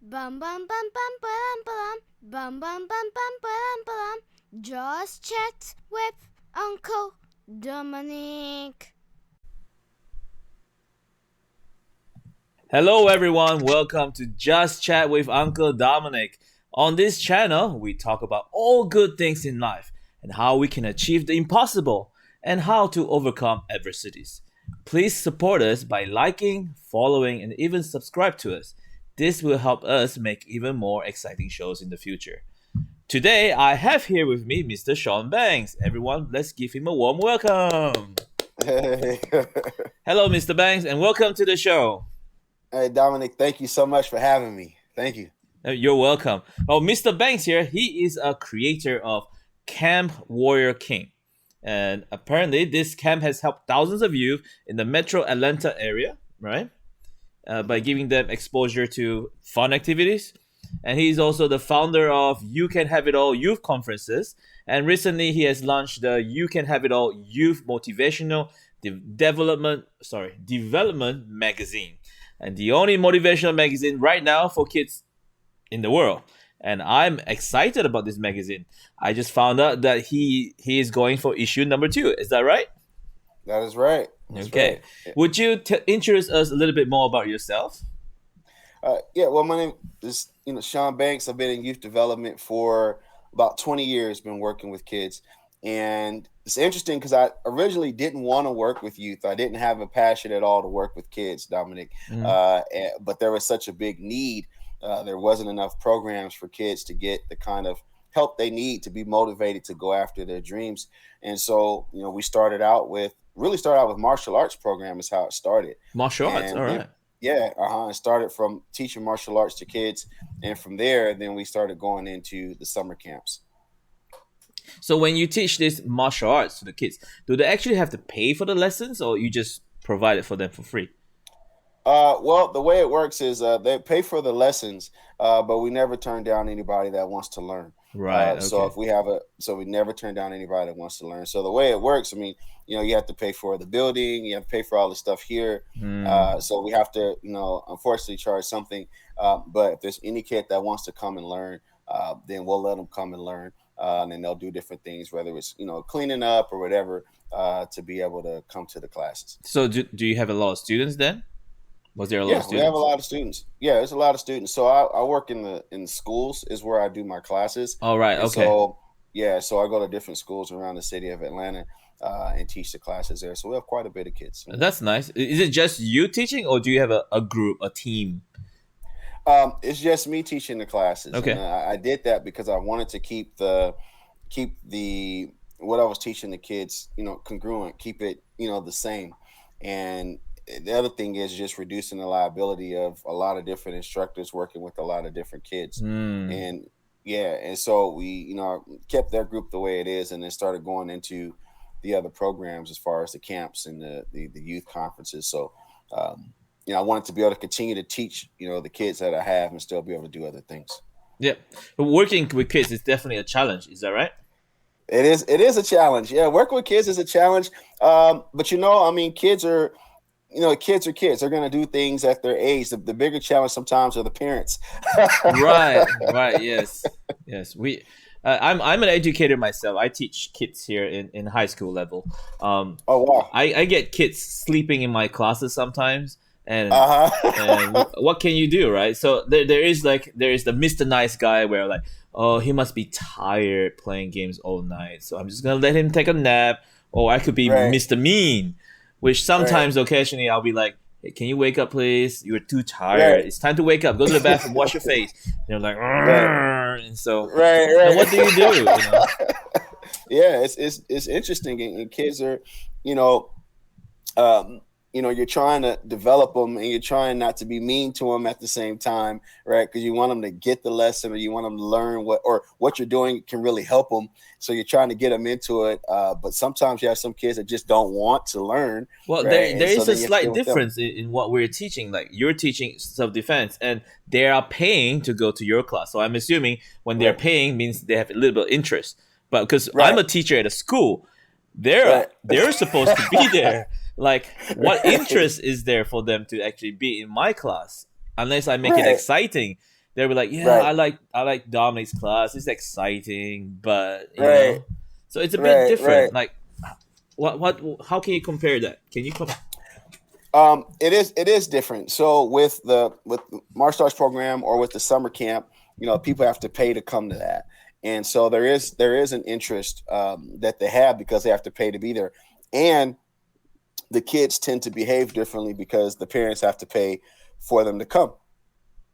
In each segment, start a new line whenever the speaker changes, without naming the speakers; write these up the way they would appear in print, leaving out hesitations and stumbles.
Bum bum bum bum bum bum bum bum bum bum bum bum. Just chat with Uncle Dominic.
Hello, everyone. Welcome to Just Chat with Uncle Dominic. On this channel, we talk about all good things in life and how we can achieve the impossible and how to overcome adversities. Please support us by liking, following, and even subscribe to us. This will help us make even more exciting shows in the future. Today, I have here with me Mr. Shawn Banks. Everyone, let's give him a warm welcome.
Hey,
Hello, Mr. Banks, and welcome to the show.
hey, Dominic, thank you so much for having me. Thank you.
You're welcome. Oh, Mr. Banks here, he is a creator of Camp Warrior King. And apparently, this camp has helped thousands of youth in the metro Atlanta area, right? By giving them exposure to fun activities. And he's also the founder of You Can Have It All Youth Conferences. And recently, he has launched the You Can Have It All Youth Motivational Development Magazine. And the only motivational magazine right now for kids in the world. And I'm excited about this magazine. I just found out that he is going for issue number 2. Is that right?
That is right. That's
Okay.
right.
Would you introduce us a little bit more about yourself?
Yeah. Well, my name is Shawn Banks. I've been in youth development for about 20 years. Been working with kids, and it's interesting because I originally didn't want to work with youth. I didn't have a passion at all to work with kids, Dominic. But there was such a big need. There wasn't enough programs for kids to get the kind of help they need to be motivated to go after their dreams. And so, we really started out with martial arts program is how it started.
Martial arts,
And
all
then,
right.
yeah, it started from teaching martial arts to kids, and from there, then we started going into the summer camps.
So when you teach this martial arts to the kids, do they actually have to pay for the lessons or you just provide it for them for free?
Well, the way it works is they pay for the lessons, but we never turn down anybody that wants to learn.
Right,
So
okay.
if we never turn down anybody that wants to learn. So the way it works, I mean, you have to pay for the building, you have to pay for all the stuff here. So we have to, unfortunately charge something. But if there's any kid that wants to come and learn, then we'll let them come and learn. And then they'll do different things, whether it's, cleaning up or whatever, to be able to come to the classes.
So do you have a lot of students then? Was there a lot of
Yeah, we have a
students?
lot of students. Yeah, there's a lot of students. So I work in the schools is where I do my classes,
All right,
and
okay.
so yeah, so I go to different schools around the city of Atlanta and teach the classes there. So we have quite a bit of kids.
That's nice. Is it just you teaching or do you have a group, a team?
It's just me teaching the classes, and
Okay.
I did that because I wanted to keep the what I was teaching the kids, congruent, keep it, the same. And the other thing is just reducing the liability of a lot of different instructors working with a lot of different kids.
Hmm.
And yeah, and so we, kept their group the way it is, and then started going into the other programs as far as the camps and the youth conferences. So, I wanted to be able to continue to teach, the kids that I have and still be able to do other things.
Yeah. But working with kids is definitely a challenge. Is that right?
It is a challenge. Yeah, working with kids is a challenge. But I mean, kids are kids. They're going to do things at their age. The bigger challenge sometimes are the parents.
Right. Right. Yes. Yes. I'm an educator myself. I teach kids here in high school level.
Oh wow.
I get kids sleeping in my classes sometimes, and
Uh-huh.
what can you do, right? So there is the Mr. Nice guy where like, oh, he must be tired playing games all night, so I'm just gonna let him take a nap. Or I could be
Right.
Mr. Mean, which
Right.
sometimes occasionally I'll be like, hey, can you wake up, please? You're too tired.
Right.
It's time to wake up. Go to the bathroom, wash your face. They're like,
Right.
"Arrgh," and so,
Right.
and what do you do?
Yeah, it's interesting, and kids are, you know, um, you're trying to develop them, and you're trying not to be mean to them at the same time, right? Because you want them to get the lesson, or you want them to learn what you're doing can really help them. So you're trying to get them into it, but sometimes you have some kids that just don't want to learn,
Well,
right?
there
And so
is a
then you have to
slight
deal with them.
difference in what we're teaching. Like you're teaching self defense, and they are paying to go to your class. So I'm assuming when they're
Right,
paying means they have a little bit of interest. But because I'm
right,
a teacher at a school,
right,
they're supposed to be there. Like, what interest is there for them to actually be in my class? Unless I make it
right.
exciting, they were like, yeah,
Right.
I like Dominic's class. It's exciting, but
Right.
so it's a bit
Right. Right.
different. Like, what? How can you compare that? Can you
It is different. So with the martial arts program or with the summer camp, people have to pay to come to that, and so there is an interest that they have because they have to pay to be there, and the kids tend to behave differently because the parents have to pay for them to come.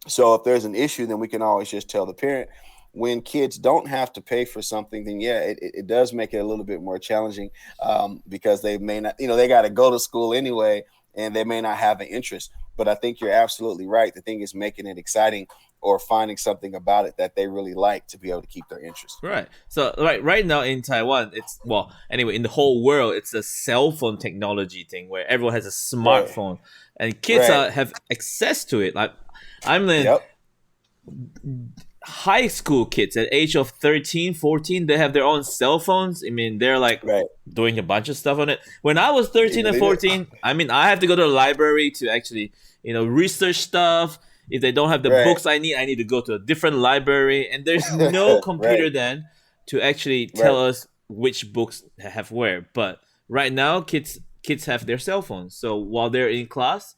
So if there's an issue, then we can always just tell the parent. When kids don't have to pay for something, then yeah, it does make it a little bit more challenging because they may not, they got to go to school anyway, and they may not have an interest. But I think you're absolutely right. The thing is making it exciting or finding something about it that they really like to be able to keep their interest.
Right. So right now in Taiwan, it's well anyway in the whole world, it's a cell phone technology thing where everyone has a
Right.
smartphone and kids
Right.
have access to it. Like I'm in
Yep.
high school kids at age of 13, 14, they have their own cell phones. I mean, they're like
Right.
doing a bunch of stuff on it. When I was 13 and
They do.
14, I mean, I have to go to the library to actually, research stuff. If they don't have the
Right.
books I need to go to a different library. And there's no computer
Right.
then to actually
Right.
tell us which books have where. But right now, kids have their cell phones. So while they're in class,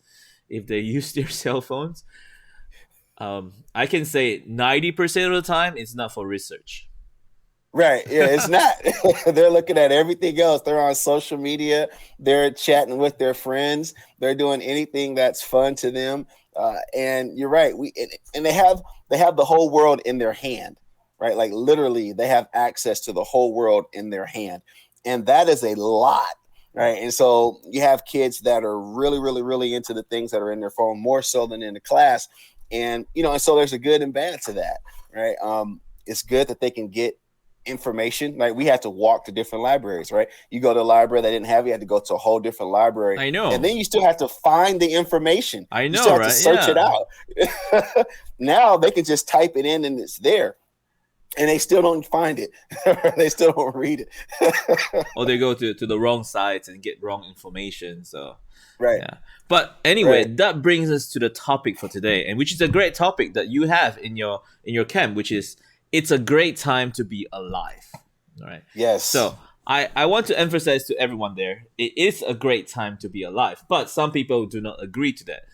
if they use their cell phones, I can say 90% of the time it's not for research.
Right. Yeah, it's not. They're looking at everything else. They're on social media. They're chatting with their friends. They're doing anything that's fun to them. And you're right. And they have the whole world in their hand, right? Like literally, they have access to the whole world in their hand, and that is a lot, right? And so you have kids that are really, really, really into the things that are in their phone more so than in the class, and so there's a good and bad to that, right? It's good that they can get information. Like we had to walk to different libraries, right? You go to a library that didn't have, you had to go to a whole different library,
I know.
and then you still have to find the information.
I
You
know,
still have
right?
to search it
Yeah.
out. Now they can just type it in and it's there, and they still don't find it. They still don't read it.
Or they go to the wrong sites and get wrong information. So
Right.
yeah. But anyway,
Right.
that brings us to the topic for today, and which is a great topic that you have in your camp, which is it's a great time to be alive. All right.
Yes.
So I want to emphasize to everyone there, it is a great time to be alive, but some people do not agree to that.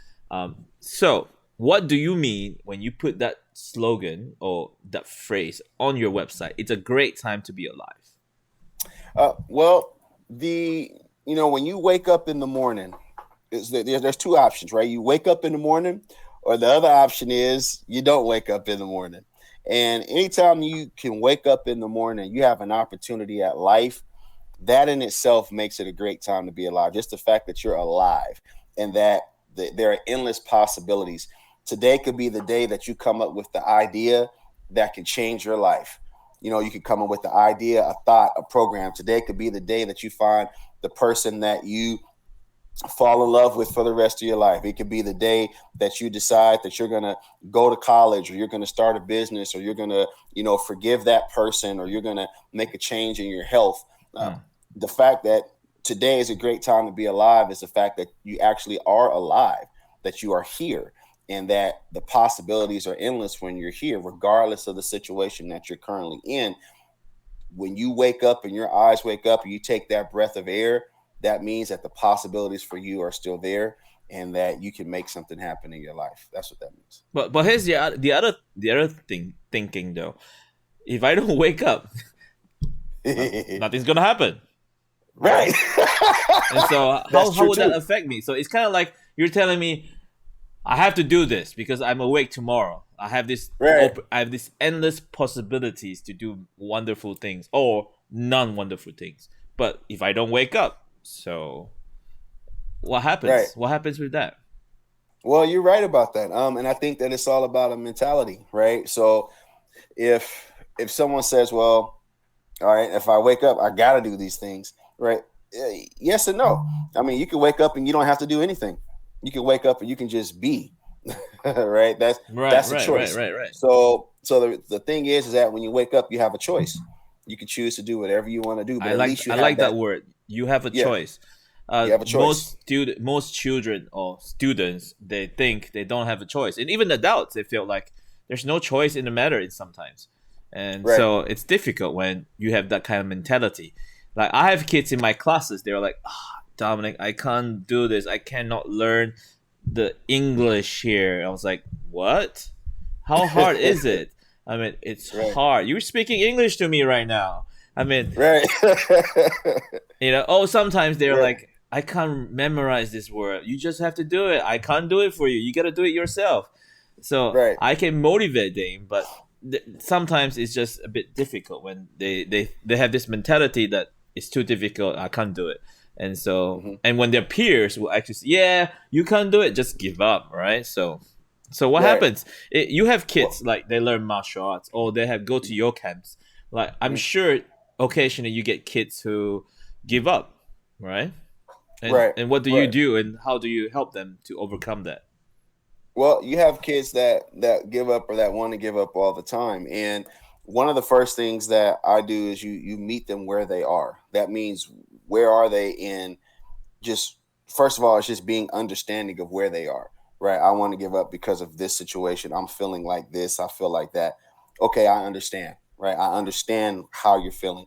So what do you mean when you put that slogan or that phrase on your website? It's a great time to be alive.
Well, when you wake up in the morning, there's two options, right? You wake up in the morning, or the other option is you don't wake up in the morning. And anytime you can wake up in the morning, you have an opportunity at life. That in itself makes it a great time to be alive. Just the fact that you're alive and that there are endless possibilities. Today could be the day that you come up with the idea that can change your life. You could come up with the idea, a thought, a program. Today could be the day that you find the person that you fall in love with for the rest of your life. It could be the day that you decide that you're going to go to college, or you're going to start a business, or you're going to, forgive that person, or you're going to make a change in your health. The fact that today is a great time to be alive is the fact that you actually are alive, that you are here, and that the possibilities are endless when you're here, regardless of the situation that you're currently in. When you wake up and your eyes wake up and you take that breath of air, that means that the possibilities for you are still there, and that you can make something happen in your life. That's what that means.
But here's the other thing thinking though. If I don't wake up, nothing's gonna happen.
Right.
And so how
That's true
would that
too.
affect me? So it's kind of like you're telling me I have to do this because I'm awake tomorrow. I have this
Right.
I have this endless possibilities to do wonderful things or non-wonderful things. But if I don't wake up, so what happens?
Right.
What happens with that?
Well, you're right about that. And I think that it's all about a mentality, right? So if someone says, well, all right, if I wake up, I got to do these things, right? Yes and no. I mean, you can wake up and you don't have to do anything. You can wake up and you can just be, right? That's a choice.
Right.
So the thing is that when you wake up, you have a choice. You can choose to do whatever you want to do. But
I
at
like
least you
I
have
like that word. You have a
Yeah.
choice.
You have a choice.
Most children or students, they think they don't have a choice, and even adults, they feel like there's no choice in the matter sometimes. And
Right.
so it's difficult when you have that kind of mentality. Like I have kids in my classes, they're like, Dominic, I can't do this. I cannot learn the English here. I was like, what? How hard is it? I mean, it's
Right.
hard. You're speaking English to me right now. I mean,
Right.
sometimes they're
Right.
like, I can't memorize this word. You just have to do it. I can't do it for you. You got to do it yourself. So
Right.
I can motivate them, but sometimes it's just a bit difficult when they have this mentality that it's too difficult. I can't do it. And so, and when their peers will actually say, yeah, you can't do it, just give up, right? So what
Right.
happens? You have kids, like they learn martial arts or they have go to your camps. Like I'm sure occasionally you get kids who give up, right? And,
Right.
and what do you
Right.
do and how do you help them to overcome that?
Well, you have kids that give up or that want to give up all the time, and one of the first things that I do is you meet them where they are. That means where are they in just first of all, it's just being understanding of where they are. Right. I want to give up because of this situation. I'm feeling like this. I feel like that. Okay, I understand. Right. I understand how you're feeling,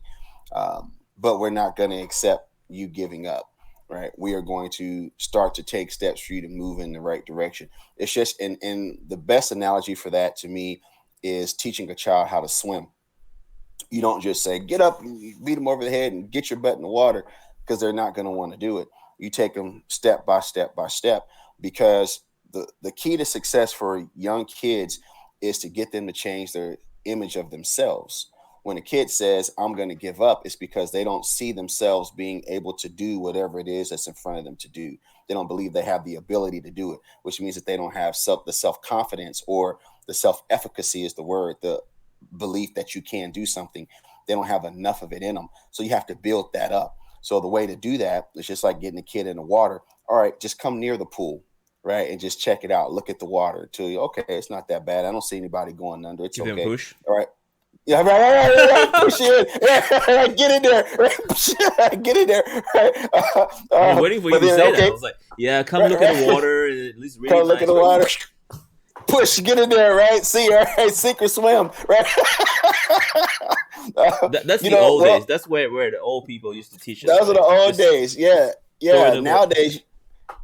but we're not going to accept you giving up. Right. We are going to start to take steps for you to move in the right direction. It's just, and the best analogy for that to me is teaching a child how to swim. You don't just say, get up and beat them over the head and get your butt in the water, because they're not going to want to do it. You take them step by step by step, because the key to success for young kids is to get them to change their image of themselves. When a kid says, I'm going to give up, it's because they don't see themselves being able to do whatever it is that's in front of them to do. They don't believe they have the ability to do it, which means that they don't have the self-confidence, or the self-efficacy is the word, the belief that you can do something. They don't have enough of it in them. So you have to build that up. So the way to do that is just like getting a kid in the water. All right, just come near the pool, right? And just check it out. Look at the water until you, okay, it's not that bad. I don't see anybody going under. It's
Give them
okay.
a push.
All right. Yeah, right. Push in. Get in there. Get in there.
I was waiting for you to say that. I was like, yeah, come look at the water. At least really
Come look at the water. Push, get in there, right? See, all right, sink or swim, right?
That's the old days. That's where the old people used to teach us.
Those are the old days. Yeah. Nowadays,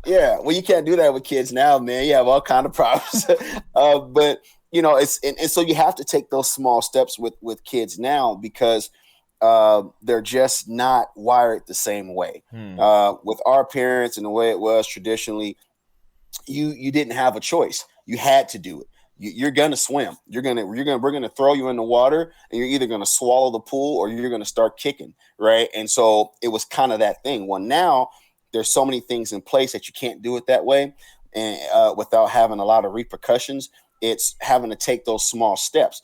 yeah. Well, you can't do that with kids now, man. You have all kind of problems. But it's and so you have to take those small steps with kids now, because they're just not wired the same way. With our parents and the way it was traditionally, you didn't have a choice. You had to do it. You're gonna swim. We're gonna throw you in the water, and you're either gonna swallow the pool or you're gonna start kicking, right? And so it was kind of that thing. Well, now there's so many things in place that you can't do it that way, and without having a lot of repercussions. It's having to take those small steps,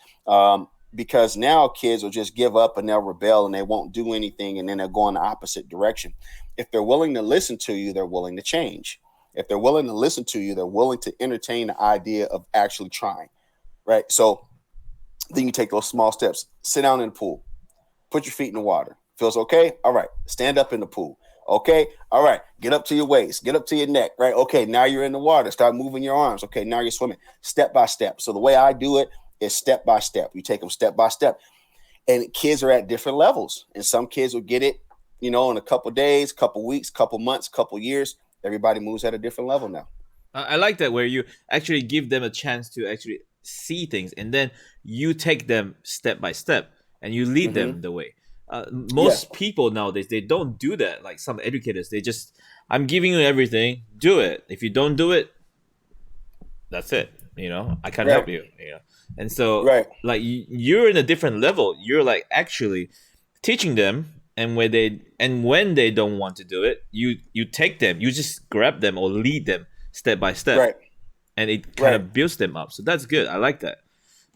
because now kids will just give up and they'll rebel and they won't do anything, and then they'll go in the opposite direction. If they're willing to listen to you, they're willing to change. If they're willing to listen to you, they're willing to entertain the idea of actually trying, right? So then you take those small steps. Sit down in the pool. Put your feet in the water. Feels okay? All right. Stand up in the pool. Okay. All right. Get up to your waist. Get up to your neck, right? Okay. Now you're in the water. Start moving your arms. Okay. Now you're swimming. Step by step. So the way I do it is step by step. You take them step by step. And kids are at different levels. And some kids will get it, in a couple days, couple weeks, couple months, couple years. Everybody moves at a different level now.
I like that, where you actually give them a chance to actually see things, and then you take them step by step and you lead them the way. Most people nowadays, they don't do that. Like some educators, they just, I'm giving you everything, do it. If you don't do it, that's it. I can't help you. And so, like you're in a different level. You're like actually teaching them. And when they don't want to do it, you take them, you just grab them or lead them step by step,
right?
And it kind of builds them up. So that's good. I like that.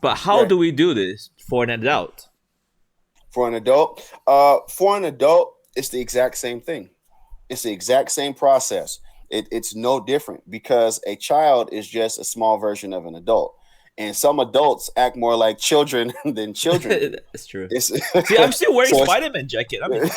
But how do we do this for an adult?
For an adult, it's the exact same thing. It's the exact same process. It's no different, because a child is just a small version of an adult. And some adults act more like children than children.
That's true. See, I'm still wearing Spider-Man jacket. I mean,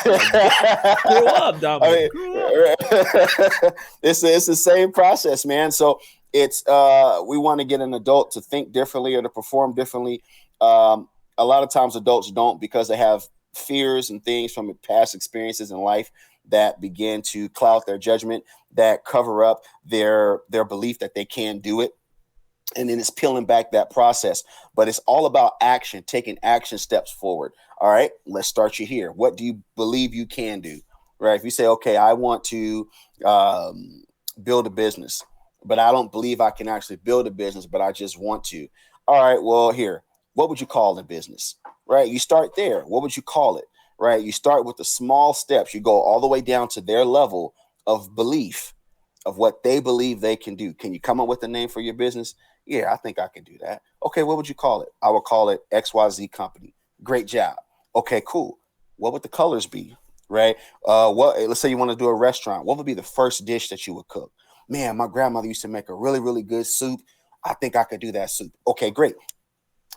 grow up, Dominic. Grow up.
It's the same process, man. So it's we want to get an adult to think differently or to perform differently. A lot of times adults don't, because they have fears and things from past experiences in life that begin to cloud their judgment, that cover up their belief that they can do it. And then it's peeling back that process. But it's all about action, taking action steps forward. All right, let's start you here. What do you believe you can do? Right. If you say, okay, I want to build a business, but I don't believe I can actually build a business, but I just want to. All right, well, here, what would you call the business? Right. You start there. What would you call it? Right. You start with the small steps. You go all the way down to their level of belief of what they believe they can do. Can you come up with a name for your business? Yeah, I think I can do that. Okay, what would you call it? I would call it XYZ Company. Great job. Okay, cool. What would the colors be? Right? Let's say you want to do a restaurant. What would be the first dish that you would cook? Man, my grandmother used to make a really, really good soup. I think I could do that soup. Okay, great.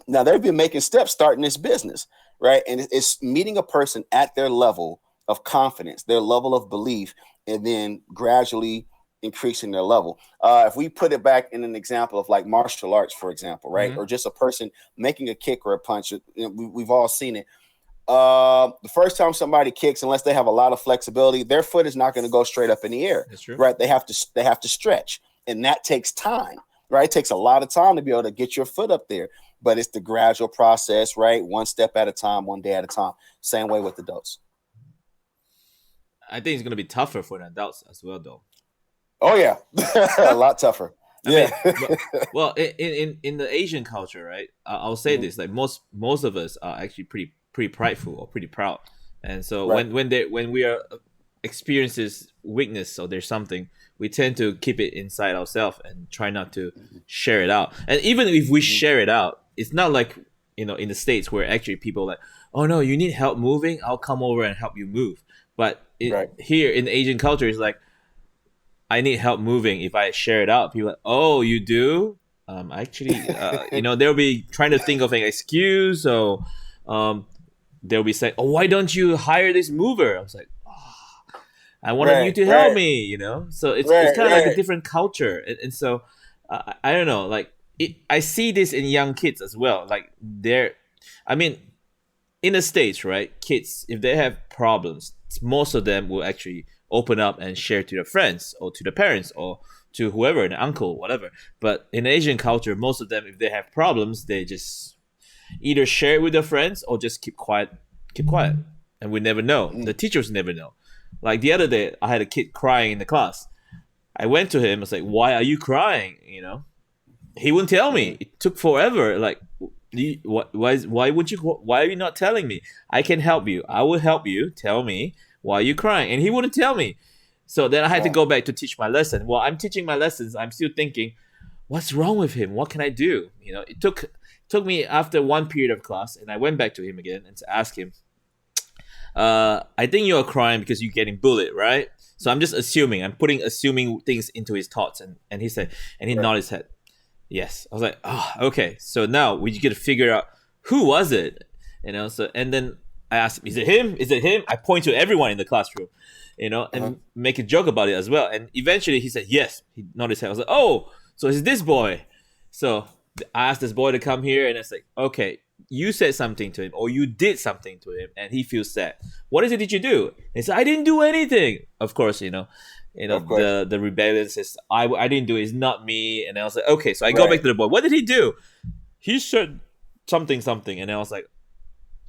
Now they've been making steps starting this business, right? And it's meeting a person at their level of confidence, their level of belief, and then gradually increasing their level. If we put it back in an example of like martial arts, for example, right?
Mm-hmm.
Or just a person making a kick or a punch, we've all seen it. The first time somebody kicks, unless they have a lot of flexibility, their foot is not going to go straight up in the air.
That's true.
Right? They have to stretch, and that takes time. Right? It takes a lot of time to be able to get your foot up there, but it's the gradual process, right? One step at a time, one day at a time. Same way with adults.
I think it's going to be tougher for the adults as well, though.
Oh yeah, a lot tougher. Yeah.
Well, in the Asian culture, right? I'll say this: like most of us are actually pretty prideful or pretty proud, and so
Right.
when we are experiences weakness or there's something, we tend to keep it inside ourselves and try not to share it out. And even if we share it out, it's not like in the States where actually people are like, oh no, you need help moving, I'll come over and help you move. But
Right.
here in the Asian culture, it's like, I need help moving. If I share it out, people are like, oh, you do? Actually, they'll be trying to think of an excuse. So they'll be saying, oh, why don't you hire this mover? I was like, oh, I wanted you to help me, So it's kind of like a different culture. And so I don't know, like I see this in young kids as well. Like in the States, right? Kids, if they have problems, most of them will actually open up and share to their friends or to their parents or to whoever, an uncle, whatever. But in Asian culture, most of them, if they have problems, they just either share it with their friends or just keep quiet. And we never know. The teachers never know. Like the other day, I had a kid crying in the class. I went to him. I was like, "Why are you crying?" He wouldn't tell me. It took forever. Like, why are you not telling me? I can help you. I will help you. Tell me, why are you crying? And he wouldn't tell me. So then I had to go back to teach my lesson. While I'm teaching my lessons, I'm still thinking, what's wrong with him? What can I do? It took me after one period of class, and I went back to him again and to ask him, I think you're crying because you're getting bullied, right? So I'm just assuming. I'm assuming things into his thoughts. And he said, and he nodded his head. Yes. I was like, oh, okay. So now we get to figure out who was it, So and then I asked him, is it him? Is it him? I point to everyone in the classroom, and make a joke about it as well. And eventually he said yes. He nodded his head. I was like, oh, so it's this boy. So I asked this boy to come here, and it's like, okay, you said something to him or you did something to him, and he feels sad. What is it did you do? He said, I didn't do anything. Of course, the rebellion says, I didn't do it. It's not me. And I was like, okay. So I go back to the boy. What did he do? He said something. And I was like,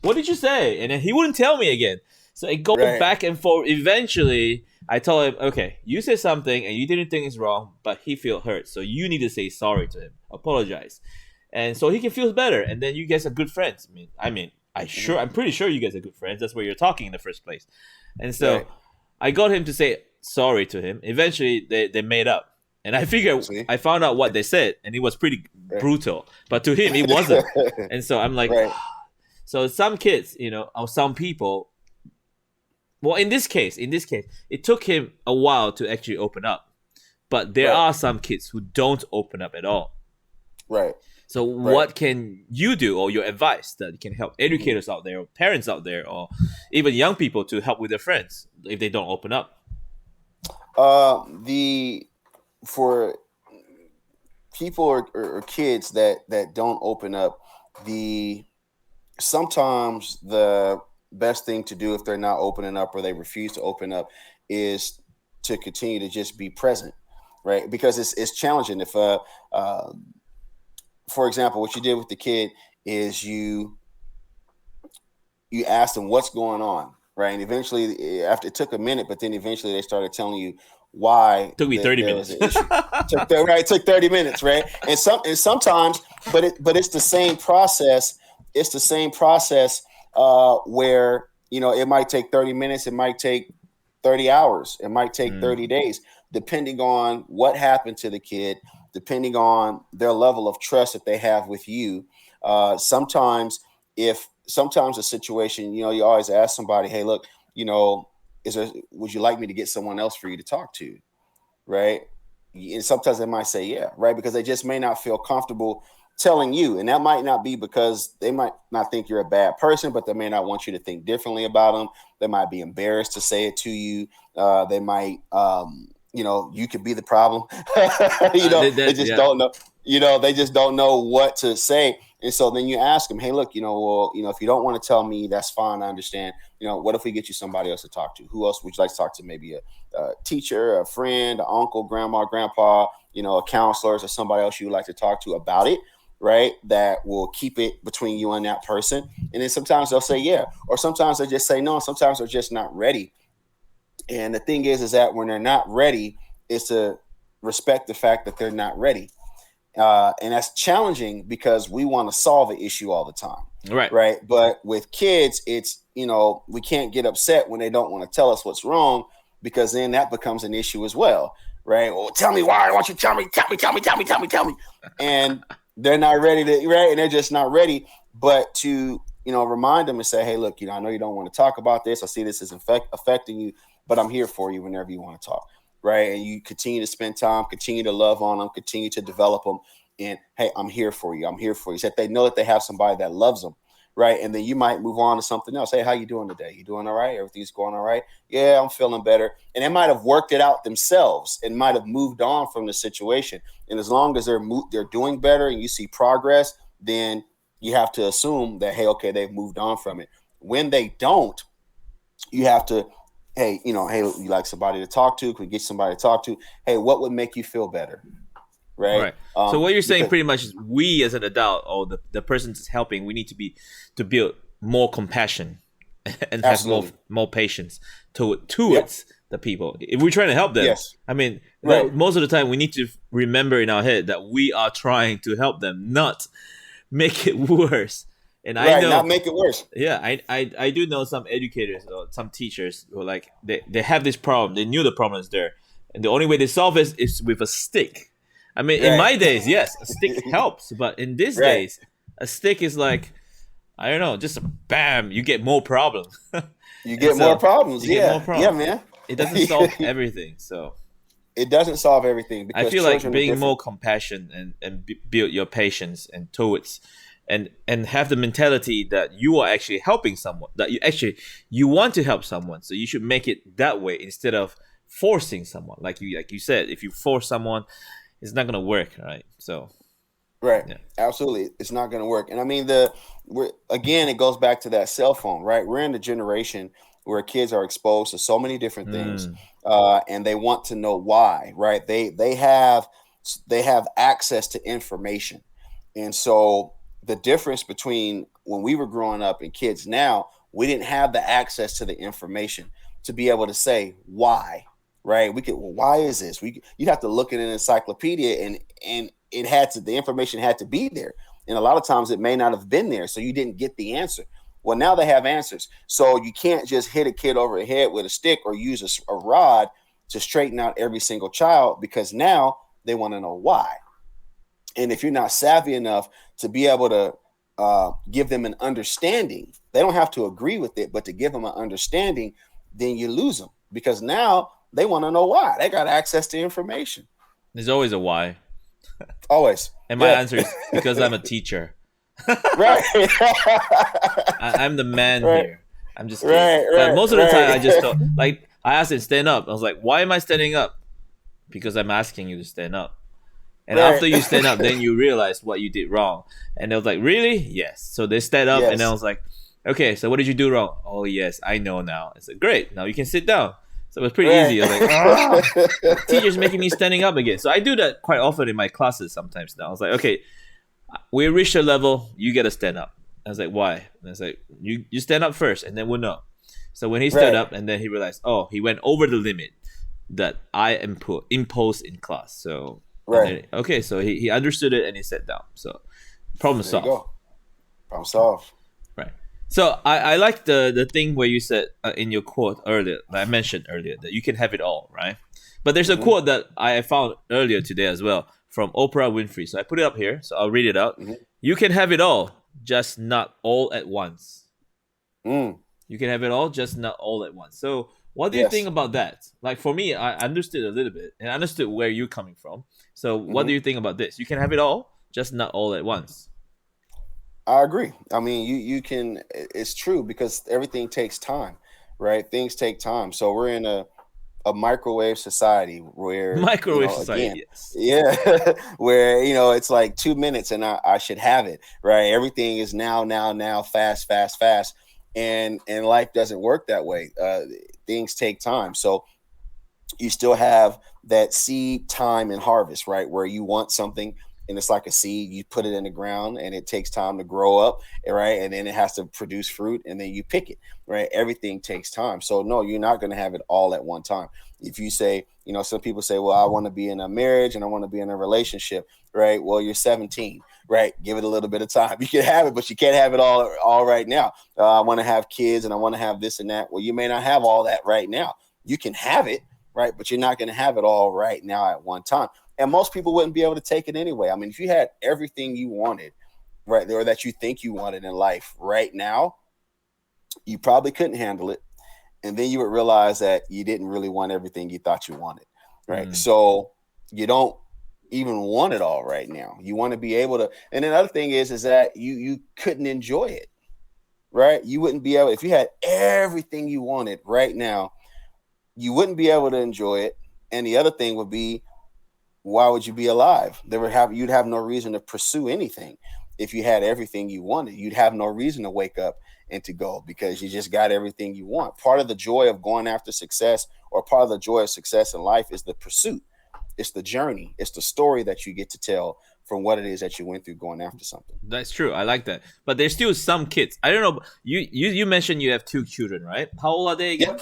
what did you say? And then he wouldn't tell me again. So it goes back and forth. Eventually, I told him, okay, you said something and you didn't think it's wrong, but he feel hurt. So you need to say sorry to him. Apologize. And so he can feel better. And then you guys are good friends. I'm pretty sure you guys are good friends. That's where you're talking in the first place. And so I got him to say sorry to him. Eventually, they made up. And I figured, I found out what they said, and it was pretty brutal. But to him, it wasn't. And so I'm like, so some kids, or some people, well, in this case, it took him a while to actually open up. But there are some kids who don't open up at all.
Right.
So what can you do, or your advice that can help educators out there, or parents out there, or even young people to help with their friends if they don't open up?
For people or kids that don't open up, sometimes the best thing to do if they're not opening up or they refuse to open up is to continue to just be present, right? Because it's challenging. If for example, what you did with the kid is you asked them what's going on, right? And eventually, after it took a minute, but then eventually they started telling you why.
Took me 30
there
minutes.
was an issue. It took 30 minutes, right? And sometimes, but it's the same process. It's the same process where it might take 30 minutes, it might take 30 hours, it might take 30 days, depending on what happened to the kid, depending on their level of trust that they have with you. Sometimes a situation, you always ask somebody, hey, look, would you like me to get someone else for you to talk to? Right. And sometimes they might say, yeah, right. Because they just may not feel comfortable telling you. And that might not be because they might not think you're a bad person, but they may not want you to think differently about them. They might be embarrassed to say it to you. They might, you could be the problem. They just don't know. They just don't know what to say. And so then you ask them, hey, look, if you don't want to tell me, that's fine. I understand. What if we get you somebody else to talk to? Who else would you like to talk to? Maybe a teacher, a friend, an uncle, grandma, grandpa, a counselor, or somebody else you would like to talk to about it, right? That will keep it between you and that person. And then sometimes they'll say, yeah, or sometimes they just say no. Sometimes they're just not ready. And the thing is that when they're not ready, is to respect the fact that they're not ready. And that's challenging because we want to solve an issue all the time. Right. But with kids, it's, we can't get upset when they don't want to tell us what's wrong, because then that becomes an issue as well. Right. Well, tell me why. Why don't you tell me? And they're not ready to, right. And they're just not ready. But to, remind them and say, hey, look, I know you don't want to talk about this. I see this is affecting you, but I'm here for you whenever you want to talk. Right. And you continue to spend time, continue to love on them, continue to develop them. And hey, I'm here for you. I'm here for you. So that they know that they have somebody that loves them. Right. And then you might move on to something else. Hey, how you doing today? You doing all right? Everything's going all right? Yeah, I'm feeling better. And they might have worked it out themselves and might have moved on from the situation. And as long as they're doing better and you see progress, then you have to assume that, hey, okay, they've moved on from it. When they don't, you have to, hey, hey, you like somebody to talk to? Can we get somebody to talk to? Hey, what would make you feel better? Right.
So what you're saying pretty much is we as an adult or the person that's helping, we need to build more compassion and have more patience towards the people. If we're trying to help them,
yes.
I mean, most of the time we need to remember in our head that we are trying to help them, not make it worse. And I know,
not make it worse.
Yeah, I do know some educators or some teachers who like they have this problem. They knew the problem is there, and the only way they solve it is with a stick. I mean, in my days, yes, a stick helps, but in these days, a stick is like, I don't know, just a bam, you get more problems.
You get more problems. Yeah, man.
It doesn't solve everything, so
it doesn't solve everything. Because
I feel like being more compassion and build your patience and towards. And have the mentality that you are actually helping someone, that you want to help someone, so you should make it that way instead of forcing someone. Like you said, if you force someone, it's not gonna work, right? So,
absolutely, it's not gonna work. And I mean, it goes back to that cell phone, right? We're in the generation where kids are exposed to so many different things, and they want to know why, right? They have access to information, and so the difference between when we were growing up and kids now, we didn't have the access to the information to be able to say why, right? Why is this? You'd have to look at an encyclopedia and the information had to be there. And a lot of times it may not have been there. So you didn't get the answer. Well, now they have answers. So you can't just hit a kid over the head with a stick or use a rod to straighten out every single child, because now they want to know why. And if you're not savvy enough to be able to give them an understanding, they don't have to agree with it, but to give them an understanding, then you lose them, because now they want to know why. They got access to information.
There's always a why.
Always.
And my answer is because I'm a teacher.
Right.
I'm the man here. I'm just kidding. But most of the time, I just don't. I asked him to stand up. I was like, why am I standing up? Because I'm asking you to stand up. And
Right.
after you stand up, then you realize what you did wrong. And they was like, really? Yes. So they stand up, and I
Yes.
was like, okay, so what did you do wrong? Oh, yes, I know now. I said, great. Now you can sit down. So it was pretty
Right.
easy. I was like, ah, teacher's making me standing up again. So I do that quite often in my classes sometimes now. I was like, okay, we reached a level, you got to stand up. I was like, why? And I was like, you stand up first, and then we'll know. So when he stood
Right.
up, and then he realized, oh, he went over the limit that I imposed in class. So, and
Right.
then, okay, so he understood it, and he sat down. So problem
There you
solved.
go. Problem solved.
Right. So I like the thing where you said in your quote earlier, that I mentioned earlier, that you can have it all, right? But there's a
Mm-hmm.
quote that I found earlier today as well from Oprah Winfrey. So I put it up here. So I'll read it out.
Mm-hmm.
You can have it all, just not all at once.
Mm.
You can have it all, just not all at once. So what do you think
Yes.
about that? Like for me, I understood a little bit and I understood where you're coming from. So what
Mm-hmm.
do you think about this? You can have it all, just not all at once.
I agree. I mean, you can. It's true because everything takes time, right? Things take time. So we're in a microwave society where,
Microwave
again,
society, yes.
yeah, where it's like 2 minutes and I should have it, right? Everything is now, fast, fast, fast, and life doesn't work that way. Things take time. So you still have that seed time and harvest, right? Where you want something and it's like a seed, you put it in the ground and it takes time to grow up, right? And then it has to produce fruit and then you pick it, right? Everything takes time. So no, you're not going to have it all at one time. If you say, some people say, well, I want to be in a marriage and I want to be in a relationship, right? Well, you're 17, right? Give it a little bit of time. You can have it, but you can't have it all right now. I want to have kids and I want to have this and that. Well, you may not have all that right now. You can have it, right? But you're not going to have it all right now at one time. And most people wouldn't be able to take it anyway. I mean, if you had everything you wanted, right, or that you think you wanted in life right now, you probably couldn't handle it. And then you would realize that you didn't really want everything you thought you wanted, right?
Mm.
So you don't even want it all right now. You want to be able to. And another thing is that you couldn't enjoy it, right? You wouldn't be able, if you had everything you wanted right now, you wouldn't be able to enjoy it. And the other thing would be, why would you be alive? You'd have no reason to pursue anything. If you had everything you wanted, you'd have no reason to wake up and to go because you just got everything you want. Part of the joy of going after success, or part of the joy of success in life, is the pursuit. It's the journey. It's the story that you get to tell from what it is that you went through going after something.
That's true. I like that. But there's still some kids. I don't know. You mentioned you have two children, right? How old are they again?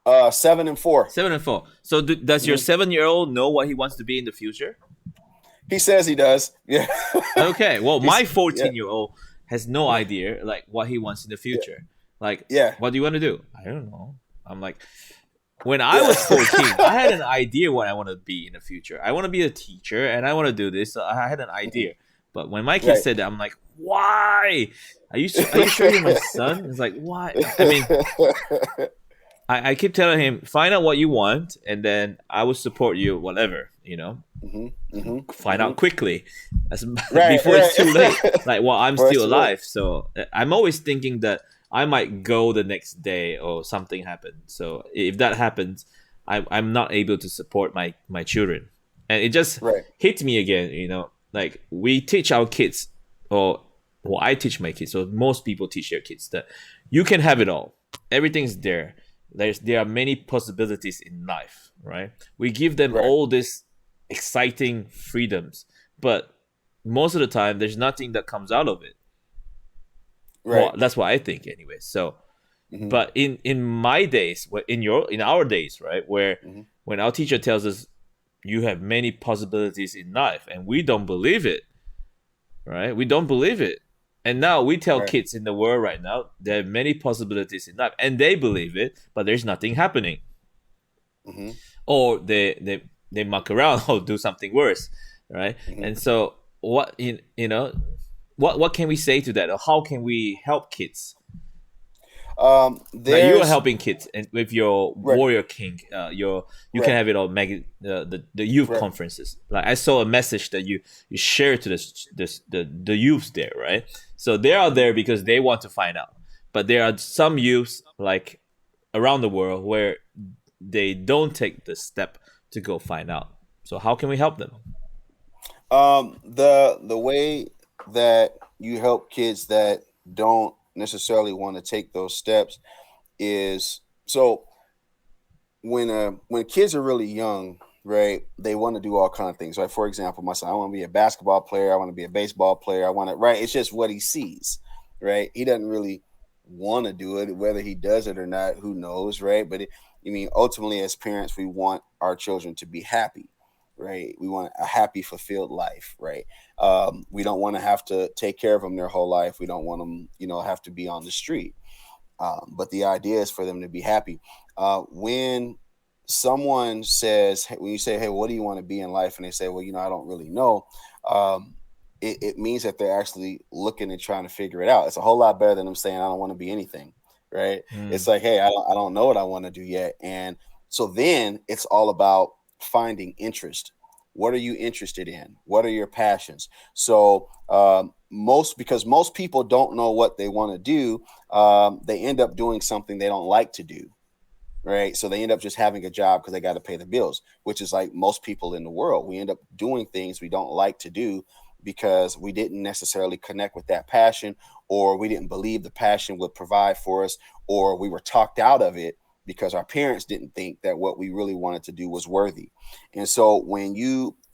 Yep. 7 and 4.
7 and 4. So does your 7-year-old know what he wants to be in the future?
He says he does. Yeah.
Okay. Well, my
Yeah.
14-year-old has no idea like what he wants in the future. Like,
Yeah.
what do you want to do? I don't know. I'm like, when I was 14, I had an idea what I want to be in the future. I want to be a teacher and I want to do this. So I had an idea. But when my kid said that, I'm like, why? Are you sure you're my son? It's like, why? I mean, I keep telling him, find out what you want, and then I will support you, whatever, find out quickly, before it's too late. Like, well, I'm still alive, so I'm always thinking that I might go the next day or something happens. So if that happens, I'm not able to support my children, and it just hits me again. Like we teach our kids, or well, I teach my kids. So most people teach their kids that you can have it all. Everything's there. There are many possibilities in life, right? We give them all these exciting freedoms, but most of the time there's nothing that comes out of it. Right. Well, that's what I think anyway. So, but in my days, in our days, right, where when our teacher tells us you have many possibilities in life, and we don't believe it, right? We don't believe it. And now we tell kids in the world right now there are many possibilities in life, and they believe it, but there's nothing happening. Or they muck around or do something worse, right? And so what what can we say to that, or how can we help kids? Now you are helping kids, and with your Warrior King, you can have it all. The youth conferences. Like I saw a message that you shared to the youths there, right? So they are there because they want to find out, but there are some youths like around the world where they don't take the step to go find out. So how can we help them?
The way that you help kids that don't necessarily want to take those steps is so when kids are really young, right, they want to do all kind of things. Right. For example, my son, I want to be a basketball player, I want to be a baseball player, I want to right. It's just what he sees, right? He doesn't really want to do it. Whether he does it or not, who knows, right? I mean, ultimately, as parents, we want our children to be happy, right? We want a happy, fulfilled life, right? We don't want to have to take care of them their whole life. We don't want them, have to be on the street. But the idea is for them to be happy. When someone says, when you say, "Hey, what do you want to be in life?" and they say, "Well, I don't really know," um, it means that they're actually looking and trying to figure it out. It's a whole lot better than them saying, "I don't want to be anything," right?
Mm.
It's like, "Hey, I don't know what I want to do yet," and so then it's all about finding interest. What are you interested in? What are your passions? So because most people don't know what they want to do, they end up doing something they don't like to do, right? So they end up just having a job because they got to pay the bills, which is like most people in the world. We end up doing things we don't like to do because we didn't necessarily connect with that passion, or we didn't believe the passion would provide for us, or we were talked out of it because our parents didn't think that what we really wanted to do was worthy. And so when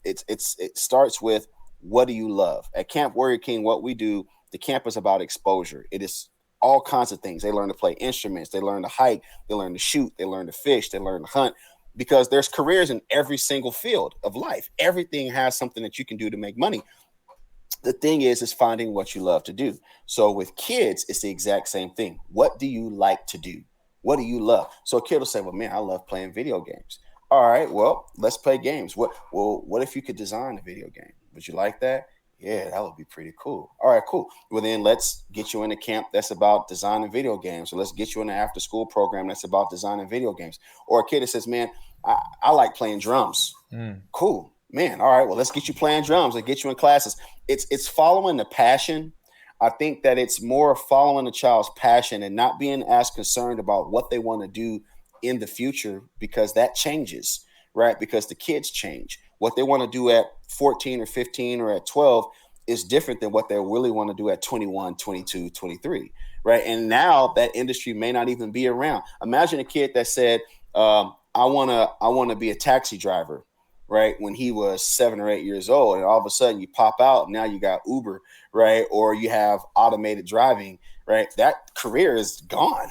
it starts with, what do you love? At Camp Warrior King, what we do, the camp is about exposure. It is all kinds of things. They learn to play instruments, they learn to hike, they learn to shoot, they learn to fish, they learn to hunt, because there's careers in every single field of life. Everything has something that you can do to make money. The thing is finding what you love to do. So with kids, it's the exact same thing. What do you like to do? What do you love? So a kid will say, "Well, man, I love playing video games." All right, well, let's play games. What if you could design a video game? Would you like that? Yeah, that would be pretty cool. All right, cool. Well, then let's get you in a camp that's about designing video games. So let's get you in an after school program that's about designing video games. Or a kid that says, "Man, I like playing drums."
Mm.
Cool, man. All right, well, let's get you playing drums and get you in classes. It's following the passion. I think that it's more following the child's passion and not being as concerned about what they want to do in the future, because that changes, right? Because the kids change. What they want to do at 14 or 15 or at 12 is different than what they really want to do at 21, 22, 23, right? And now that industry may not even be around. Imagine a kid that said, I want to be a taxi driver, right, when he was 7 or 8 years old, and all of a sudden you pop out and now you got Uber, right, or you have automated driving, right? That career is gone.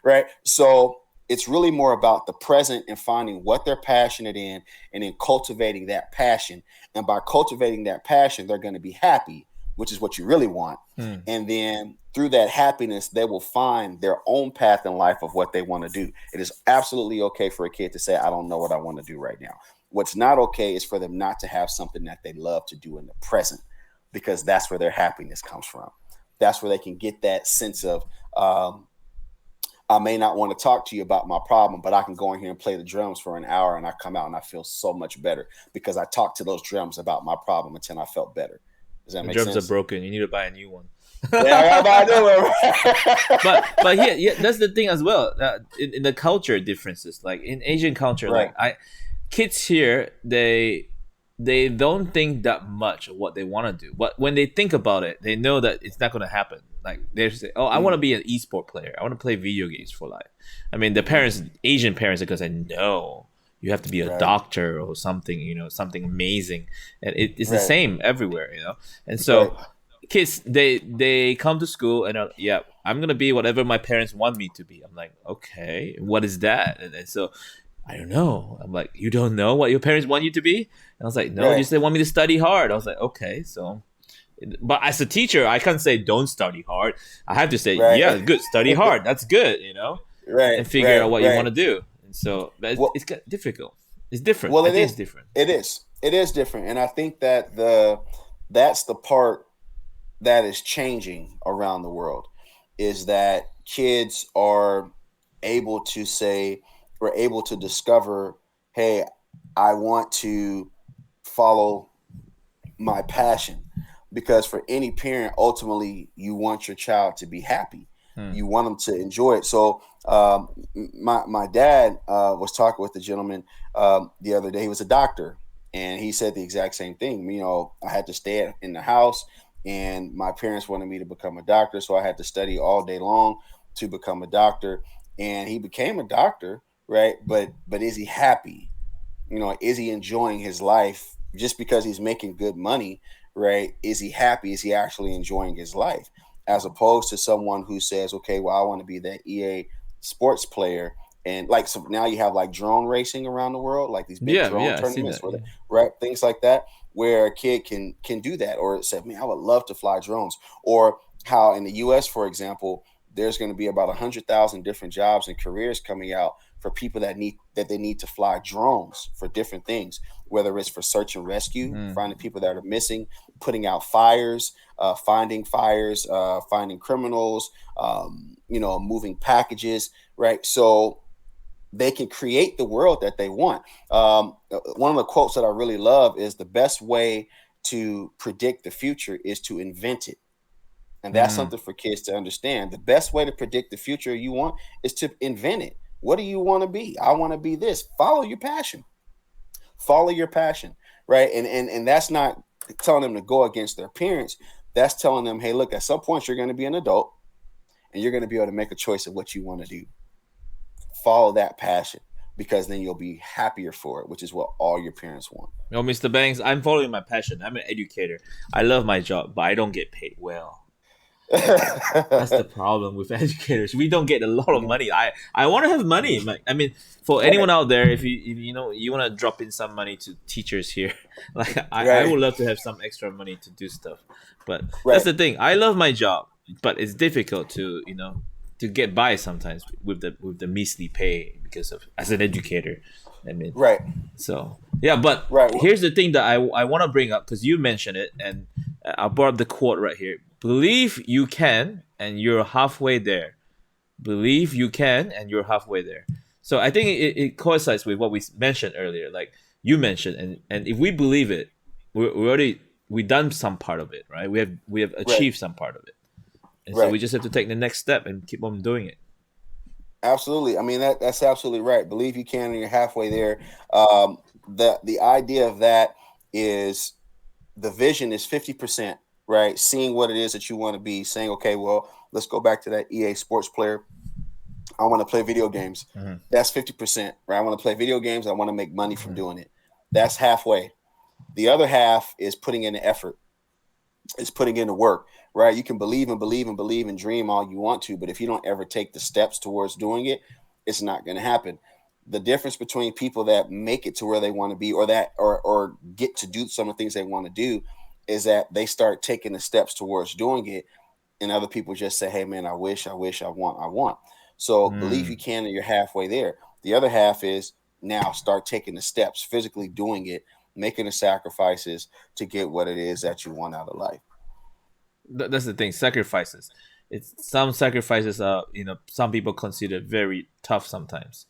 Right? So it's really more about the present and finding what they're passionate in, and then cultivating that passion. And by cultivating that passion, they're going to be happy, which is what you really want.
Mm.
And then through that happiness, they will find their own path in life of what they want to do. It is absolutely okay for a kid to say, "I don't know what I want to do right now." What's not okay is for them not to have something that they love to do in the present, because that's where their happiness comes from. That's where they can get that sense of, I may not want to talk to you about my problem, but I can go in here and play the drums for an hour, and I come out and I feel so much better because I talked to those drums about my problem until I felt better. Does that
The
make
drums are
sense?
broken. You need to buy a new one.
Yeah, I got my new one.
But here, yeah, that's the thing as well. In the culture differences, like in Asian culture,
Right.
like kids here, they don't think that much of what they want to do. But when they think about it, they know that it's not going to happen. Like they say, "Oh, I want to be an esport player. I want to play video games for life." I mean, the parents, Asian parents, are going to say, "No, you have to be a
Right.
doctor or something. Something amazing." And it's the
Right.
same everywhere. And
Right.
so kids, they come to school and yeah, I'm gonna be whatever my parents want me to be. I'm like, okay, what is that? And so I don't know. I'm like, you don't know what your parents want you to be? And I was like, no,
Right.
just they want me to study hard. I was like, okay, so. But as a teacher, I can't say don't study hard. I have to say, yeah,
Right.
good, study hard. That's good.
Right.
And figure
Right.
out what you want
Right.
to do. And so, but
Well,
it's difficult. It's different.
well,
I
it
think it's
is.
different.
It is. It is different, and I think that that's the part that is changing around the world, is that kids are able to say, we're able to discover, "Hey, I want to follow my passion." Because for any parent, ultimately, you want your child to be happy.
Hmm.
You want them to enjoy it. So, my dad was talking with a gentleman the other day. He was a doctor, And he said the exact same thing. I had to stay in the house, and my parents wanted me to become a doctor, so I had to study all day long to become a doctor. And he became a doctor, right? But is he happy? Is he enjoying his life just because he's making good money, right? Is he happy? Is he actually enjoying his life? As opposed to someone who says, okay, well, I want to be that EA sports player. And like, so now you have like drone racing around the world, like these big
Yeah,
drone
yeah, I see
tournaments,
that. Yeah.
right? Things like that, where a kid can do that, or say, man, I would love to fly drones. Or how in the U.S., for example, there's going to be about 100,000 different jobs and careers coming out for people that they need to fly drones for different things, whether it's for search and rescue,
Mm.
finding people that are missing, putting out fires, finding fires, finding criminals, moving packages, right? So they can create the world that they want. One of the quotes that I really love is the best way to predict the future is to invent it. And that's
Mm.
something for kids to understand. The best way to predict the future you want is to invent it. What do you want to be? I want to be this. Follow your passion. Follow your passion, right? And that's not telling them to go against their parents. That's telling them, hey, look, at some point you're going to be an adult and you're going to be able to make a choice of what you want to do. Follow that passion, because then you'll be happier for it, which is what all your parents want.
Mr. Banks, I'm following my passion. I'm an educator. I love my job, but I don't get paid well. That's the problem with educators. We don't get a lot of money. I want to have money. I mean, for anyone out there, if you want to drop in some money to teachers here, like I would love to have some extra money to do stuff. But that's the thing. I love my job, but it's difficult to to get by sometimes with the measly pay because of as an educator. I mean, so yeah, but here's the thing that I want to bring up, because you mentioned it, and I brought up the quote right here. Believe you can, and you're halfway there. Believe you can, and you're halfway there. So I think it coincides with what we mentioned earlier, like you mentioned, and if we believe it, we done some part of it, right? We have achieved some part of it, and so we just have to take the next step and keep on doing it.
Absolutely. I mean, that's absolutely right. Believe you can, and you're halfway there. The idea of that is the vision is 50%, right? Seeing what it is that you want to be, saying, okay, well, let's go back to that EA sports player. I want to play video games. Mm-hmm. That's 50%, right? I want to play video games. I want to make money from doing it. That's halfway. The other half is putting in the effort. It's putting in the work, right? You can believe and believe and believe and dream all you want to, but if you don't ever take the steps towards doing it, it's not going to happen. The difference between people that make it to where they want to be, or get to do some of the things they want to do, is that they start taking the steps towards doing it, and other people just say, hey man, I wish, I want. So believe you can, and you're halfway there. The other half is now start taking the steps, physically doing it, making the sacrifices to get what it is that you want out of life.
That's the thing, sacrifices. It's some sacrifices are, some people consider very tough sometimes.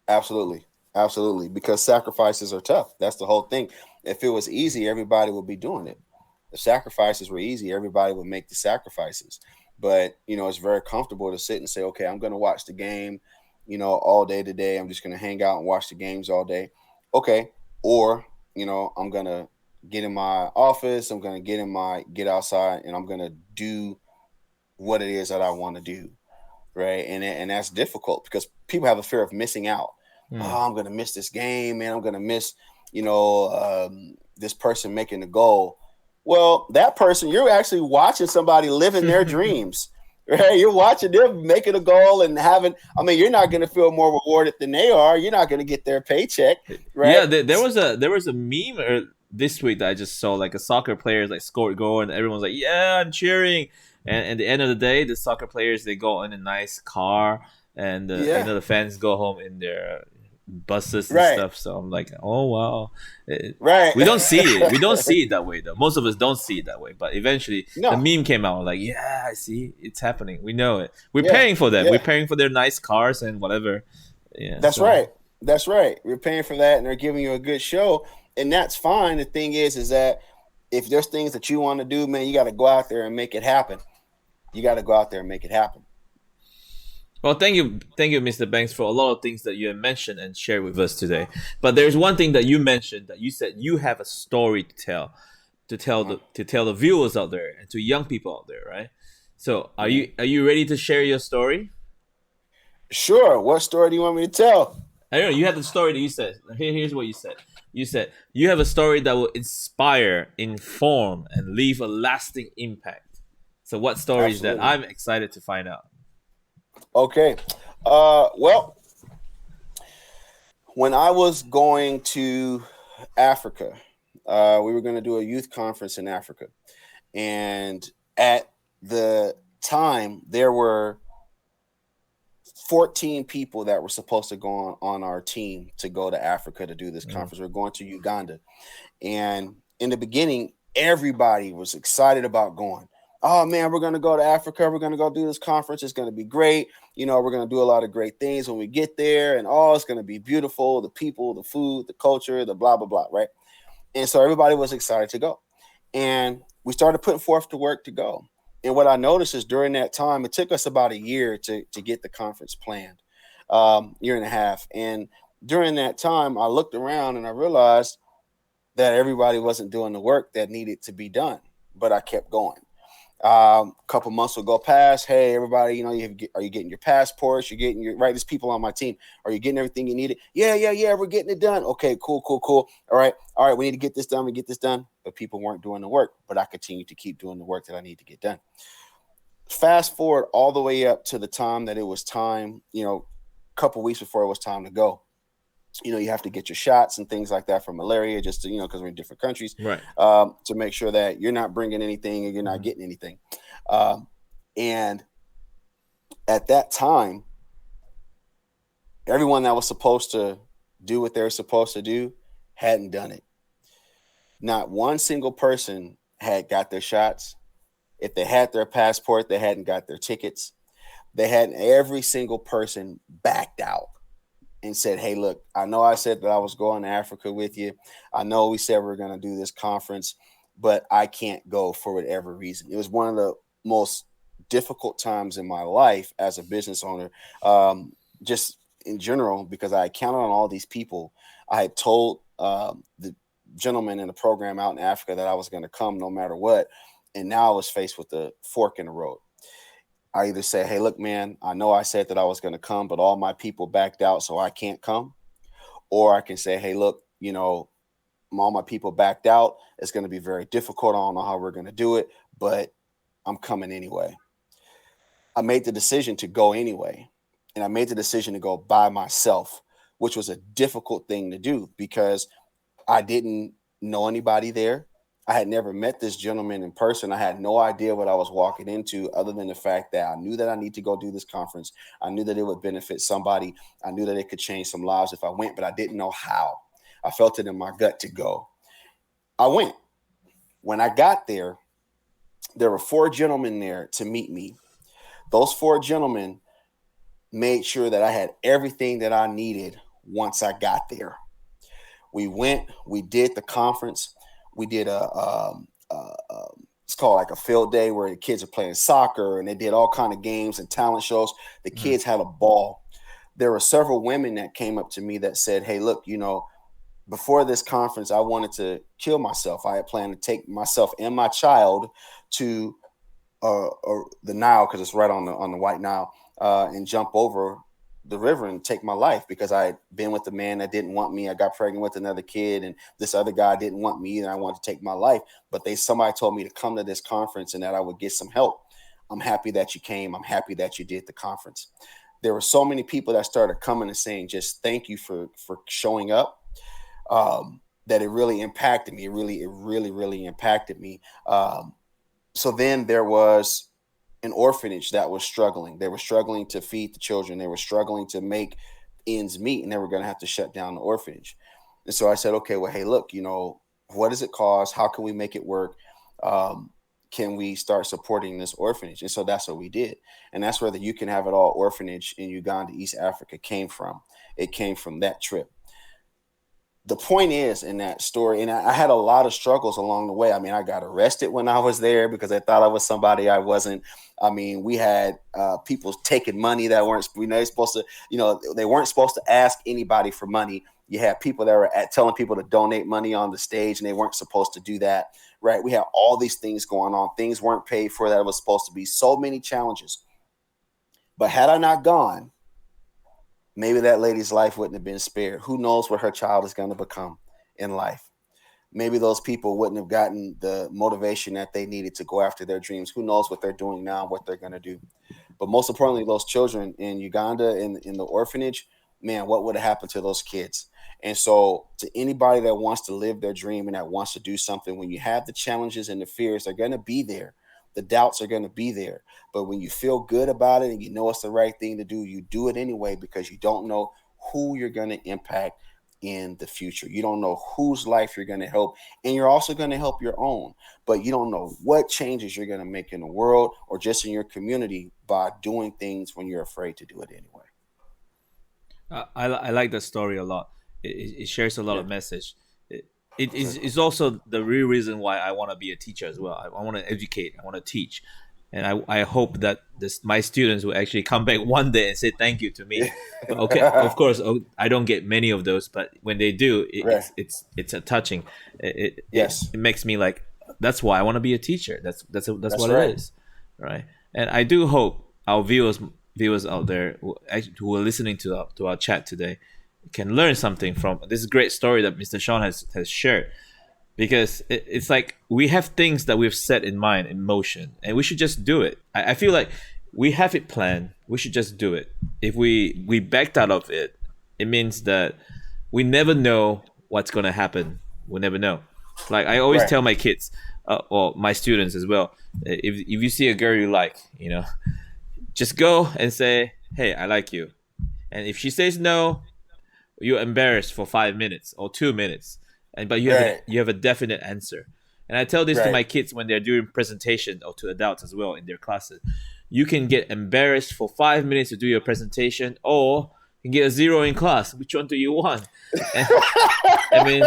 Absolutely. Because sacrifices are tough. That's the whole thing. If it was easy, everybody would be doing it. If sacrifices were easy, everybody would make the sacrifices. But, it's very comfortable to sit and say, okay, I'm going to watch the game, all day today. I'm just going to hang out and watch the games all day. Okay. Or, I'm going to get in my office. I'm going to get outside, and I'm going to do what it is that I want to do. Right. And that's difficult because people have a fear of missing out. Oh, I'm going to miss this game, man. I'm going to miss, this person making the goal. Well, that person, you're actually watching somebody living their dreams, right? You're watching them making a goal and you're not going to feel more rewarded than they are. You're not going to get their paycheck, right?
Yeah, there was a meme this week that I just saw, like a soccer player like scored a goal and everyone's like, yeah, I'm cheering. And at the end of the day, the soccer players, they go in a nice car, and the fans go home in their buses and stuff. So I'm like, oh wow, we don't see it. We don't see it that way though. Most of us don't see it that way. But eventually, the meme came out. Like, yeah, I see, it's happening. We know it. We're paying for them. We're paying for their nice cars and whatever. Yeah,
that's right. That's right. We're paying for that, and they're giving you a good show, and that's fine. The thing is that if there's things that you want to do, man, you got to go out there and make it happen. You got to go out there and make it happen.
Well, thank you, Mr. Banks, for a lot of things that you have mentioned and shared with us today. But there's one thing that you mentioned that you said you have a story to tell,
Mhm,
to tell the viewers out there and to young people out there, right? So,
mhm.
are you ready to share your story?
Sure. What story do you want me to tell?
I don't know. You have the story that you said. Here's what you said. You said you have a story that will inspire, inform, and leave a lasting impact. So, what story is that?
Absolutely.
I'm excited to find out.
Okay. Well, when I was going to Africa, we were going to do a youth conference in Africa. And at the time, there were 14 people that were supposed to go on our team to go to Africa to do this
Mm,
conference. We're going to Uganda. And in the beginning, everybody was excited about going. Oh man, we're going to go to Africa. We're going to go do this conference. It's going to be great. You know, we're going to do a lot of great things when we get there. And oh, it's going to be beautiful. The people, the food, the culture, the blah, blah, blah. Right. And so everybody was excited to go. And we started putting forth the work to go. And what I noticed is during that time, it took us about a year to get the conference planned, year and a half. And during that time, I looked around and I realized that everybody wasn't doing the work that needed to be done, but I kept going. A couple months will go past. Hey, everybody, you know, are you getting your passports? You're getting your right. There's people on my team. Are you getting everything you needed? Yeah, yeah, yeah. We're getting it done. Okay, cool, cool, cool. All right. We need to get this done. We get this done. But people weren't doing the work. But I continued to keep doing the work that I need to get done. Fast forward all the way up to the time that it was time. You know, a couple weeks before it was time to go. You know, you have to get your shots and things like that for malaria, just to, you know, because we're in different countries,
right.
to make sure that you're not bringing anything and you're not
Mhm.
getting anything. Um, and at that time, everyone that was supposed to do what they were supposed to do hadn't done it. Not one single person had got their shots. If they had their passport, they hadn't got their tickets. They hadn't, every single person backed out and said, "Hey, look, I know I said that I was going to Africa with you. I know we said we are going to do this conference, but I can't go for whatever reason." It was one of the most difficult times in my life as a business owner, just in general, because I counted on all these people. I had told the gentleman in the program out in Africa that I was going to come no matter what. And now I was faced with the fork in the road. I either say, "Hey, look, man, I know I said that I was going to come, but all my people backed out, so I can't come." Or I can say, "Hey, look, you know, all my people backed out. It's going to be very difficult. I don't know how we're going to do it, but I'm coming anyway." I made the decision to go anyway. And I made the decision to go by myself, which was a difficult thing to do because I didn't know anybody there. I had never met this gentleman in person. I had no idea what I was walking into, other than the fact that I knew that I need to go do this conference. I knew that it would benefit somebody. I knew that it could change some lives if I went, but I didn't know how. I felt it in my gut to go. I went. When I got there were four gentlemen there to meet me. Those four gentlemen made sure that I had everything that I needed once I got there. We went, we did the conference, we did it's called like a field day where the kids are playing soccer and they did all kind of games and talent shows. The
Mhm.
kids had a ball. There were several women that came up to me that said, "Hey, look, you know, before this conference, I wanted to kill myself. I had planned to take myself and my child to the Nile because it's right on the White Nile, and jump over the river and take my life because I had been with a man that didn't want me. I got pregnant with another kid, and this other guy didn't want me, and I wanted to take my life. But somebody told me to come to this conference and that I would get some help. I'm happy that you came. I'm happy that you did the conference." There were so many people that started coming and saying, "Just thank you for showing up." That it really impacted me. It really impacted me. So then there was an orphanage that was struggling. They were struggling to feed the children. They were struggling to make ends meet, and they were going to have to shut down the orphanage. And so I said, "Okay, well, hey, look, you know, what does it cost? How can we make it work? Um, can we start supporting this orphanage?" And so that's what we did. And that's where the You Can Have It All orphanage in Uganda, East Africa came from. It came from that trip. the point is in that story, and I had a lot of struggles along the way. I mean, I got arrested when I was there because I thought I was somebody I wasn't. I mean, we had people taking money that weren't, they supposed to, they weren't supposed to ask anybody for money. You had people that were telling people to donate money on the stage, and they weren't supposed to do that. Right? We had all these things going on. Things weren't paid for that was supposed to be. So many challenges. But had I not gone, maybe that lady's life wouldn't have been spared. Who knows what her child is going to become in life? Maybe those people wouldn't have gotten the motivation that they needed to go after their dreams. Who knows what they're doing now, what they're going to do. But most importantly, those children in Uganda, in the orphanage, man, what would have happened to those kids? And so, to anybody that wants to live their dream and that wants to do something, when you have the challenges and the fears, they're going to be there. The doubts are going to be there. But when you feel good about it and you know it's the right thing to do, you do it anyway because you don't know who you're going to impact in the future. You don't know whose life you're going to help, and you're also going to help your own. But you don't know what changes you're going to make in the world or just in your community by doing things when you're afraid to do it anyway.
I like that story a lot. It shares a lot
Yeah.
of message. It is also the real reason why I want to be a teacher as well. I want to educate. I want to teach, and I hope that my students will actually come back one day and say thank you to me. But okay, of course, I don't get many of those, but when they do,
Right.
it's a touching.
Yes.
It makes me like, that's why I want to be a teacher. That's what
right.
it is, right? And I do hope our viewers out there who are listening to our chat today can learn something from this great story that Mr. Shawn has shared, because it's like we have things that we've set in mind, in motion, and we should just do it. I feel like we have it planned. We should just do it. If we backed out of it, it means that we never know what's gonna happen. We never know. Like I always
Right.
tell my kids, or my students as well, if you see a girl you like, just go and say, "Hey, I like you," and if she says no, you're embarrassed for 5 minutes or 2 minutes, but
Right.
you have a definite answer. And I tell this to
Right.
my kids when they're doing presentation, or to adults as well in their classes. You can get embarrassed for 5 minutes to do your presentation, or you can get a zero in class. Which one do you want? And, I mean,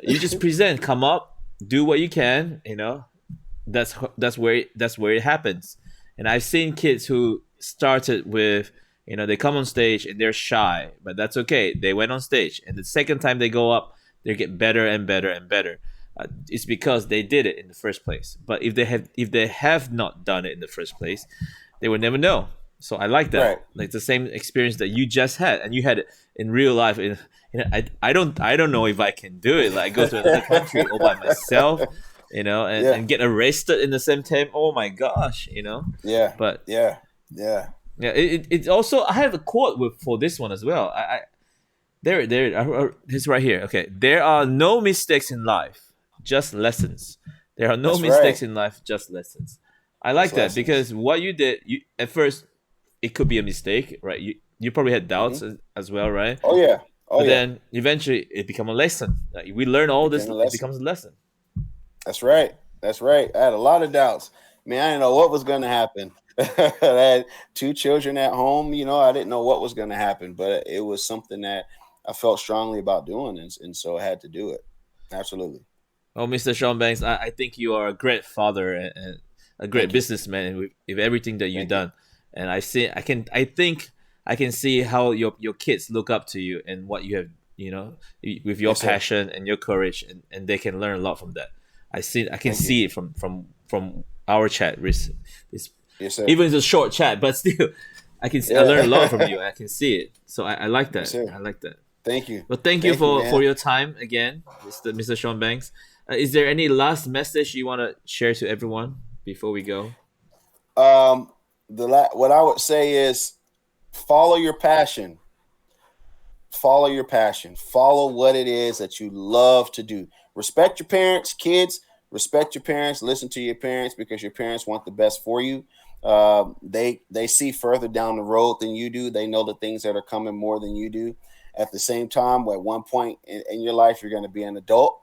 you just present, come up, do what you can. That's where it happens. And I've seen kids who started with, they come on stage and they're shy, but that's okay. They went on stage, and the second time they go up, they get better and better and better. It's because they did it in the first place. But if they have not done it in the first place, they would never know. So I like that.
Right.
Like the same experience that you just had, and you had it in real life. I don't know if I can do it. Like go to another country all by myself, and,
Yeah.
and get arrested in the same time. Oh my gosh,
Yeah.
But
Yeah. Yeah.
yeah, it also, I have a quote for this one as well. It's right here. Okay, there are no mistakes in life, just lessons. There are no
That's
mistakes
right.
in life, just lessons. I like
Just
that,
lessons.
because what you did, at first, it could be a mistake, right? You probably had
Hmm.
doubts as well, right?
Oh yeah. Oh
But
yeah.
then eventually it become a lesson. Like, we learn
It
all this,
became a
it
lesson.
becomes a lesson.
That's right. That's right. I had a lot of doubts. Man, I didn't know what was going to happen. I had two children at home. I didn't know what was going to happen, but it was something that I felt strongly about doing, and so I had to do it. Absolutely.
Oh, Mr. Shawn Banks, I think you are a great father, and a great
Thank you.
businessman with everything that you've
Thank you.
done. And I think I can see how your kids look up to you, and what you have, with your
Yes, sir.
passion and your courage, and they can learn a lot from that. I can
Thank you.
see it from our chat. It's,
Yes, sir.
even it's a short chat, but still, I
Yeah.
learn a lot from you. I can see it. So I like
Yes,
that.
sir.
I like that.
Thank you.
Well, thank you
Thank you,
for
man.
your time again, Mr. Shawn Banks. Is there any last message you want to share to everyone before we go?
What I would say is follow your passion. Follow your passion. Follow what it is that you love to do. Respect your parents, kids. Respect your parents. Listen to your parents, because your parents want the best for you. They see further down the road than you do. They know the things that are coming more than you do. At the same time, at one point in your life, you're going to be an adult.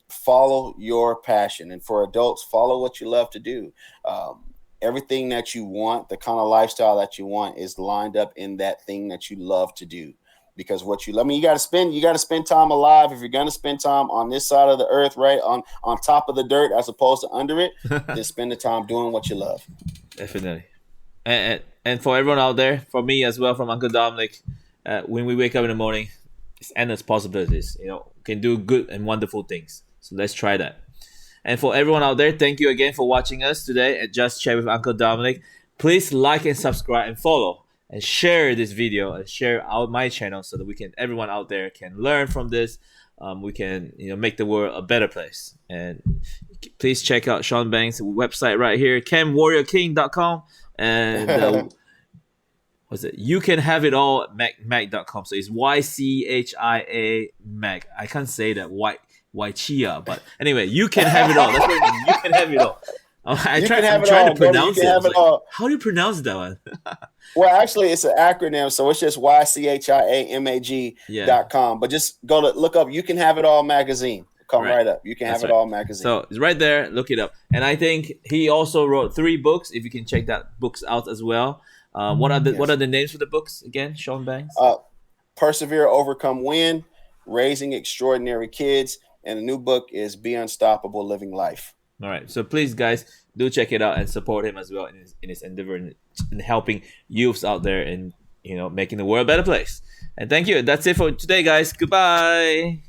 Follow your passion, and for adults, follow what you love to do. Everything that you want, the kind of lifestyle that you want, is lined up in that thing that you love to do. because you got to spend time alive. If you're going to spend time on this side of the earth, right, on top of the dirt as opposed to under it, then spend the time doing what you love.
Definitely. And for everyone out there, for me as well, from Uncle Dominic, when we wake up in the morning, it's endless possibilities. You know, can do good and wonderful things. So let's try that. And for everyone out there, thank you again for watching us today at Just Chat with Uncle Dominic. Please like and subscribe and follow and share this video and share out my channel so that everyone out there can learn from this. We can make the world a better place. And please check out Shawn Banks' website right here, CamWarriorKing.com, and what's it? You can have it all Mac.com. So it's YCHIA Mac. I can't say that Chia, but anyway, you can have it all. That's what it means. You can have it all. I'm trying to pronounce it. How do you pronounce that one?
Well, actually, it's an acronym, so it's just YCHIAMAG.com. But just look up You Can Have It All magazine. Come right up. You Can Have It All magazine.
So it's right there. Look it up. And I think he also wrote 3 books. If you can check that books out as well. What are the names for the books again, Shawn Banks?
Persevere, Overcome, Win, Raising Extraordinary Kids, and the new book is Be Unstoppable, Living Life.
All right. So please, guys, do check it out and support him as well in his endeavor in helping youths out there and making the world a better place. And thank you. That's it for today, guys. Goodbye.